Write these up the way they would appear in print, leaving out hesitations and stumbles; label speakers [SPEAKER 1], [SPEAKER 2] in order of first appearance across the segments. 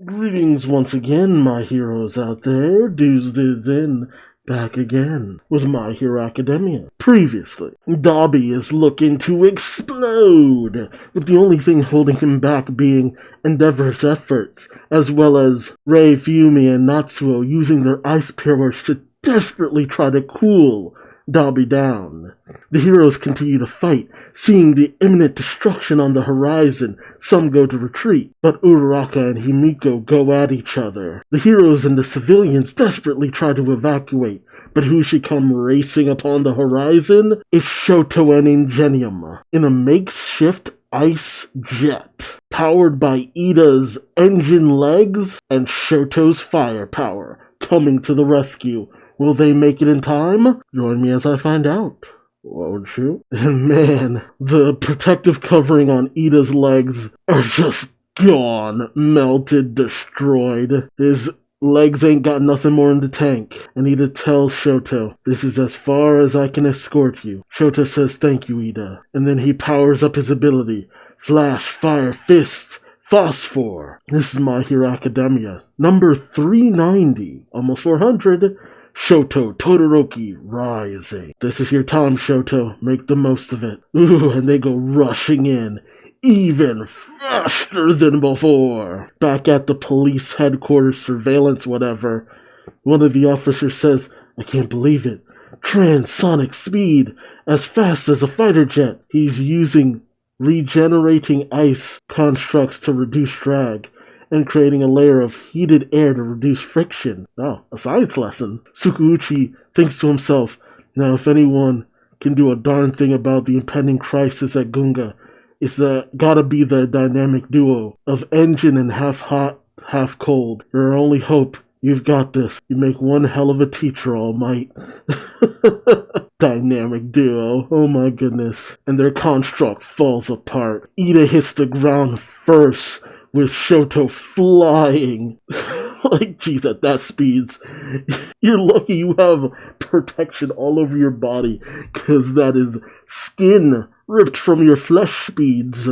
[SPEAKER 1] Greetings once again, my heroes out there. Duuz-Diz-Din back again with My Hero Academia. Previously, Dobby is looking to explode, with the only thing holding him back being Endeavor's efforts, as well as Rei, Fumi, and Natsuo using their ice powers to desperately try to cool Dobby down. The heroes continue to fight, seeing the imminent destruction on the horizon. Some go to retreat, but Uraraka and Himiko go at each other. The heroes and the civilians desperately try to evacuate, but who should come racing upon the horizon is Shoto and Ingenium in a makeshift ice jet, powered by Ida's engine legs and Shoto's firepower, coming to the rescue. Will they make it in time? Join me as I find out. Won't you? And man, the protective covering on Ida's legs are just gone, melted, destroyed. His legs ain't got nothing more in the tank. And Ida tells Shoto, "This is as far as I can escort you." Shoto says, "Thank you, Ida." And then he powers up his ability. Flash, fire, fist, phosphor. This is My Hero Academia. Number 390. Almost 400. Shoto Todoroki rising. This is your time, Shoto. Make the most of it. Ooh, and they go rushing in, even faster than before. Back at the police headquarters, surveillance, whatever, one of the officers says, "I can't believe it. Transonic speed, as fast as a fighter jet." He's using regenerating ice constructs to reduce drag, and creating a layer of heated air to reduce friction. Oh, a science lesson. Tsukuuchi thinks to himself, now if anyone can do a darn thing about the impending crisis at Gunga, it's gotta be the dynamic duo of engine and half hot, half cold. Your only hope. You've got this. You make one hell of a teacher, All Might. Dynamic duo. Oh my goodness. And their construct falls apart. Ida hits the ground first, with Shoto flying. Like, geez, at that speeds, you're lucky you have protection all over your body, because that is skin ripped from your flesh speeds.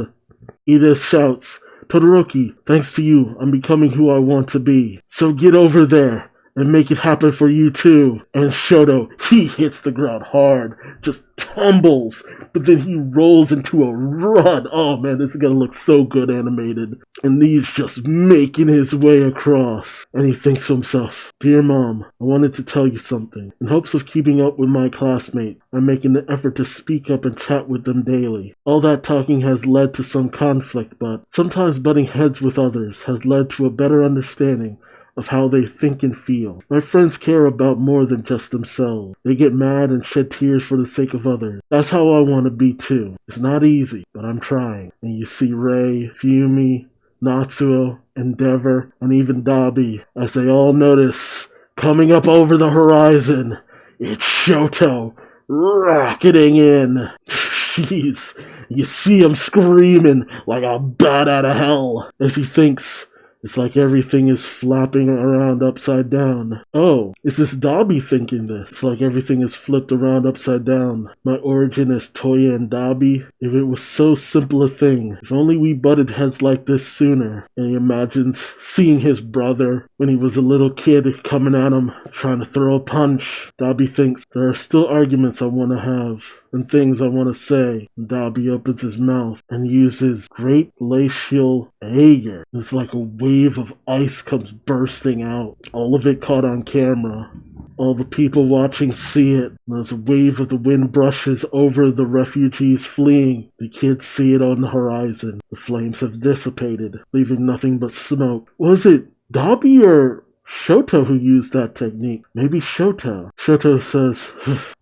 [SPEAKER 1] Ida shouts, "Todoroki, thanks to you, I'm becoming who I want to be. So get over there and make it happen for you too." And Shoto, he hits the ground hard, just tumbles, but then he rolls into a run. Oh man, this is gonna look so good animated. And he's just making his way across. And he thinks to himself, "Dear Mom, I wanted to tell you something. In hopes of keeping up with my classmates, I'm making an effort to speak up and chat with them daily. All that talking has led to some conflict, but sometimes butting heads with others has led to a better understanding of how they think and feel. My friends care about more than just themselves. They get mad and shed tears for the sake of others. That's how I want to be too. It's not easy, but I'm trying." And you see Rei, Fumi, Natsuo, Endeavor, and even Dobby, as they all notice, coming up over the horizon, it's Shoto rocketing in. Jeez, you see him screaming like a bat out of hell as he thinks, it's like everything is flapping around upside down. Oh, is this Dobby thinking this? It's like everything is flipped around upside down. My origin as Toya and Dobby. If it was so simple a thing. If only we butted heads like this sooner. And he imagines seeing his brother when he was a little kid coming at him, trying to throw a punch. Dobby thinks, there are still arguments I want to have and things I want to say. And Dobby opens his mouth and uses great glacial anger. It's like a wave of ice comes bursting out. All of it caught on camera. All the people watching see it. And as a wave of the wind brushes over the refugees fleeing, the kids see it on the horizon. The flames have dissipated, leaving nothing but smoke. Was it Dobby or Shoto who used that technique? Maybe Shoto. Shoto says,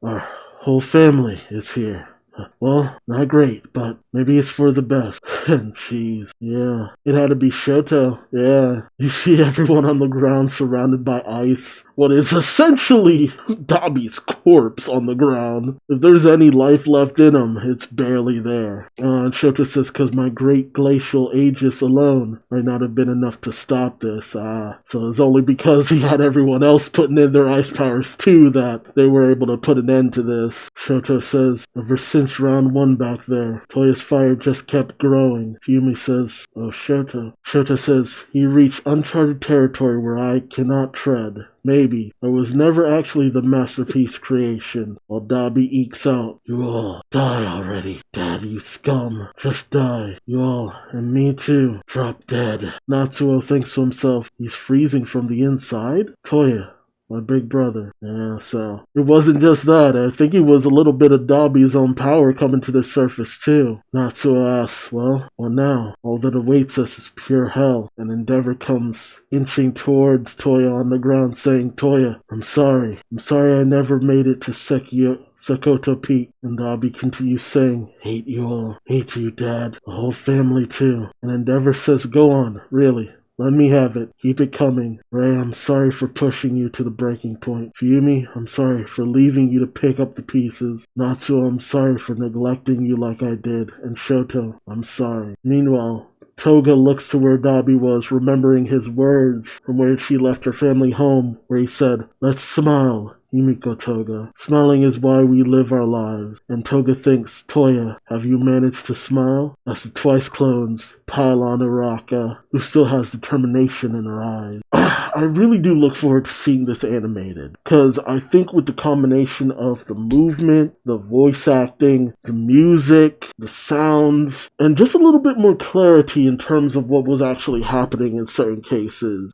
[SPEAKER 1] "Our whole family is here. Well, not great, but maybe it's for the best." And jeez, yeah, it had to be Shoto. Yeah, you see everyone on the ground surrounded by ice. What is essentially Dobby's corpse on the ground. If there's any life left in him, it's barely there. And Shoto says, "Because my great glacial aegis alone might not have been enough to stop this." So it's only because he had everyone else putting in their ice powers too that they were able to put an end to this. Shoto says, "Ever since finished round 1 back there. Toya's fire just kept growing. Fuyumi says, "Oh, Shoto." Shoto says, "He reached uncharted territory where I cannot tread. Maybe. I was never actually the masterpiece creation." While Dabi ekes out, "You all, die already. Dad, you scum. Just die. You all, and me too. Drop dead." Natsuo thinks to himself, he's freezing from the inside? Toya, my big brother. Yeah, so it wasn't just that. I think it was a little bit of Dabi's own power coming to the surface too. Natsuo asks, well now, all that awaits us is pure hell. And Endeavor comes inching towards Toya on the ground saying, "Toya, I'm sorry. I'm sorry I never made it to Sakoto Peak." And Dabi continues saying, "Hate you all. Hate you, Dad. The whole family too." And Endeavor says, "Go on, really. Let me have it. Keep it coming. Ray, I'm sorry for pushing you to the breaking point. Fuyumi, I'm sorry for leaving you to pick up the pieces. Natsuo, I'm sorry for neglecting you like I did. And Shoto, I'm sorry." Meanwhile, Toga looks to where Dabi was, remembering his words from where she left her family home, where he said, "Let's smile. Himiko Toga. Smiling is why we live our lives." And Toga thinks, "Toya, have you managed to smile?" As the twice clones pile on Uraka, who still has determination in her eyes. I really do look forward to seeing this animated, because I think with the combination of the movement, the voice acting, the music, the sounds, and just a little bit more clarity in terms of what was actually happening in certain cases,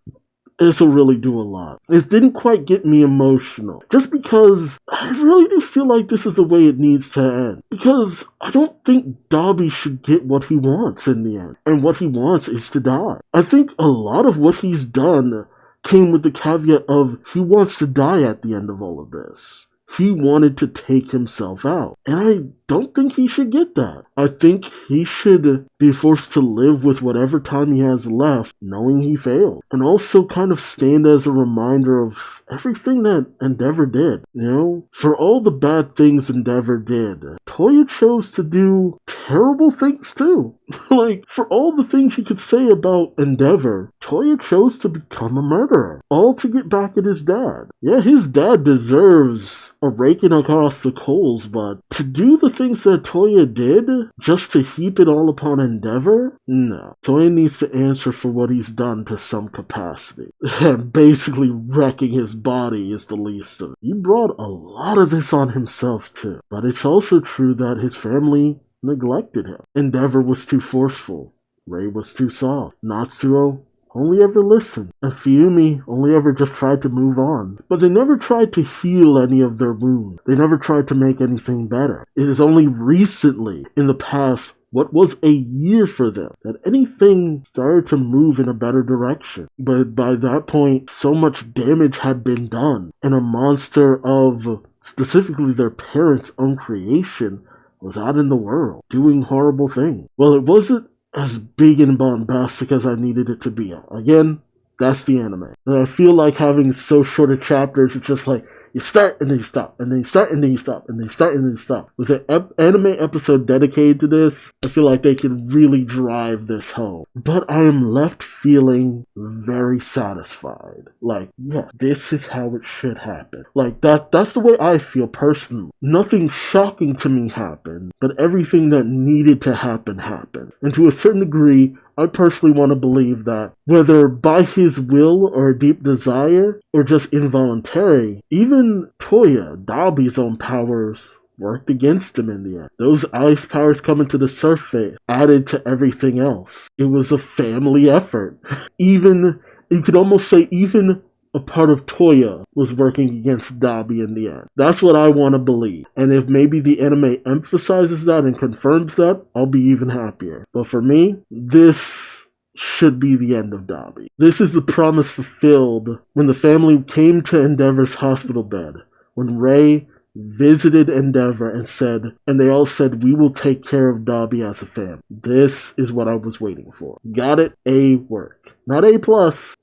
[SPEAKER 1] this will really do a lot. It didn't quite get me emotional, just because I really do feel like this is the way it needs to end. Because I don't think Dabi should get what he wants in the end, and what he wants is to die. I think a lot of what he's done came with the caveat of he wants to die at the end of all of this. He wanted to take himself out. And I don't think he should get that. I think he should be forced to live with whatever time he has left, knowing he failed. And also kind of stand as a reminder of everything that Endeavor did. You know, for all the bad things Endeavor did, Toya chose to do terrible things too. Like, for all the things you could say about Endeavor, Toya chose to become a murderer. All to get back at his dad. Yeah, his dad deserves a raking across the coals, but to do the things that Toya did, just to heap it all upon Endeavor? No. Toya needs to answer for what he's done to some capacity. And basically wrecking his body is the least of it. He brought a lot of this on himself too. But it's also true that his family neglected him. Endeavor was too forceful. Ray was too soft. Natsuo only ever listened. And Fuyumi only ever just tried to move on. But they never tried to heal any of their wounds. They never tried to make anything better. It is only recently, in the past, what was a year for them, that anything started to move in a better direction. But by that point, so much damage had been done. And a monster of, specifically their parents' own creation, was out in the world, doing horrible things. Well, it wasn't as big and bombastic as I needed it to be. Again, that's the anime. And I feel like having so short of chapters, it's just like, you start and then you stop, and then you start and then you stop, and then you start and then you stop. With an anime episode dedicated to this, I feel like they can really drive this home. But I am left feeling very satisfied. Like, yeah, this is how it should happen. Like, that's the way I feel personally. Nothing shocking to me happened, but everything that needed to happen happened. And to a certain degree, I personally want to believe that, whether by his will or a deep desire, or just involuntary, even Toya, Dabi's own powers, worked against him in the end. Those ice powers coming to the surface added to everything else. It was a family effort. Even, you could almost say, even a part of Toya was working against Dabi in the end. That's what I want to believe. And if maybe the anime emphasizes that and confirms that, I'll be even happier. But for me, this should be the end of Dabi. This is the promise fulfilled when the family came to Endeavor's hospital bed. When Ray visited Endeavor and they all said, we will take care of Dabi as a family. This is what I was waiting for. Got it? A work. Not A+,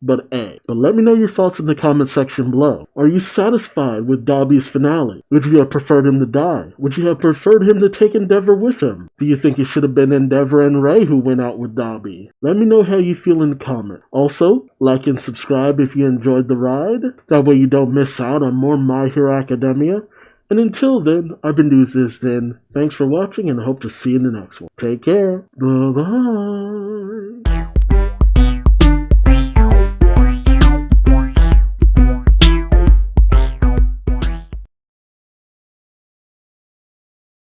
[SPEAKER 1] but A. But let me know your thoughts in the comment section below. Are you satisfied with Dabi's finale? Would you have preferred him to die? Would you have preferred him to take Endeavor with him? Do you think it should have been Endeavor and Ray who went out with Dabi? Let me know how you feel in the comment. Also, like and subscribe if you enjoyed the ride. That way you don't miss out on more My Hero Academia. And until then, I've been Duuz-Diz-Din. Thanks for watching and I hope to see you in the next one. Take care. Bye-bye.